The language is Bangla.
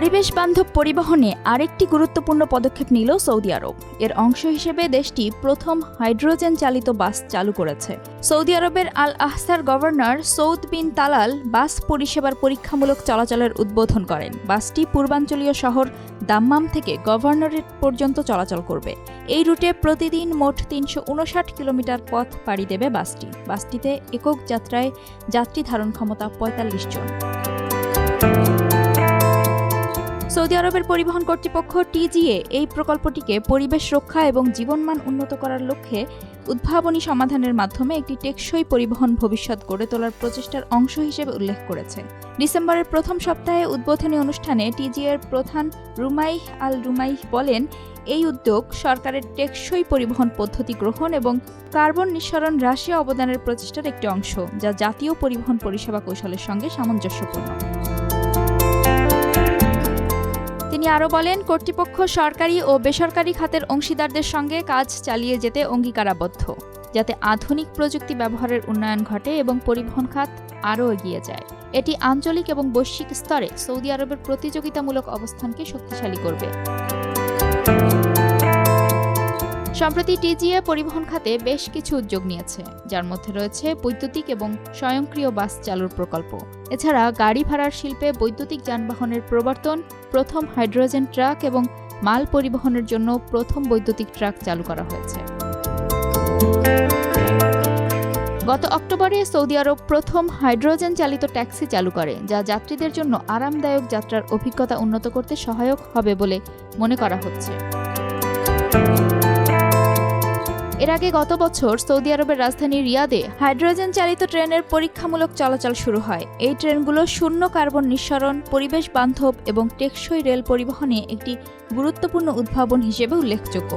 পরিবেশ বান্ধব পরিবহনে আরেকটি গুরুত্বপূর্ণ পদক্ষেপ নিল সৌদি আরব। এর অংশ হিসেবে দেশটি প্রথম হাইড্রোজেন চালিত বাস চালু করেছে। সৌদি আরবের আল আহসার গভর্নর সৌদ বিন তালাল বাস পরিষেবার পরীক্ষামূলক চলাচলের উদ্বোধন করেন। বাসটি পূর্বাঞ্চলীয় শহর দাম্মাম থেকে গভর্নরেট পর্যন্ত চলাচল করবে। এই রুটে প্রতিদিন মোট ৩৫৯ কিলোমিটার পথ পাড়ি দেবে বাসটি। বাসটিতে একক যাত্রায় যাত্রী ধারণ ক্ষমতা ৪৫ জন। সৌদি আরবের পরিবহন কর্তৃপক্ষ টিজিএ এই প্রকল্পটিকে পরিবেশ রক্ষা এবং জীবনমান উন্নত করার লক্ষ্যে উদ্ভাবনী সমাধানের মাধ্যমে একটি টেকসই পরিবহন ভবিষ্যৎ গড়ে তোলার প্রচেষ্টার অংশ হিসেবে উল্লেখ করেছে। ডিসেম্বরের প্রথম সপ্তাহে উদ্বোধনী অনুষ্ঠানে টিজিএর প্রধান রুমাইহ আল রুমাইহ বলেন, এই উদ্যোগ সরকারের টেকসই পরিবহন পদ্ধতি গ্রহণ এবং কার্বন নিঃসরণ হ্রাসে অবদানের প্রচেষ্টার একটি অংশ, যা জাতীয় পরিবহন পরিষেবা কৌশলের সঙ্গে সামঞ্জস্যপূর্ণ। তিনি আরও বলেন, কর্তৃপক্ষ সরকারি ও বেসরকারি খাতের অংশীদারদের সঙ্গে কাজ চালিয়ে যেতে অঙ্গীকারাবদ্ধ, যাতে আধুনিক প্রযুক্তি ব্যবহারের উন্নয়ন ঘটে এবং পরিবহন খাত আরও এগিয়ে যায়। এটি আঞ্চলিক এবং বৈশ্বিক স্তরে সৌদি আরবের প্রতিযোগিতামূলক অবস্থানকে শক্তিশালী করবে। সম্প্রতি টিজিএ পরিবহন খাতে বেশ কিছু উদ্যোগ নিয়েছে, যার মধ্যে রয়েছে বৈদ্যুতিক এবং স্বয়ংক্রিয় বাস চালুর প্রকল্প। এছাড়া গাড়ি ভাড়ার শিল্পে বৈদ্যুতিক যানবাহনের প্রবর্তন, প্রথম হাইড্রোজেন ট্রাক এবং মাল পরিবহনের জন্য প্রথম বৈদ্যুতিক ট্রাক চালু করা হয়েছে। গত অক্টোবরে সৌদি আরব প্রথম হাইড্রোজেন চালিত ট্যাক্সি চালু করে, যা যাত্রীদের জন্য আরামদায়ক যাত্রার অভিজ্ঞতা উন্নত করতে সহায়ক হবে বলে মনে করা হচ্ছে। এর আগে গত বছর সৌদি আরবের রাজধানী রিয়াদে হাইড্রোজেন চালিত ট্রেনের পরীক্ষামূলক চলাচল শুরু হয়। এই ট্রেনগুলো শূন্য কার্বন নিঃসরণ, পরিবেশ বান্ধব এবং টেকসই রেল পরিবহনে একটি গুরুত্বপূর্ণ উদ্ভাবন হিসেবে উল্লেখযোগ্য।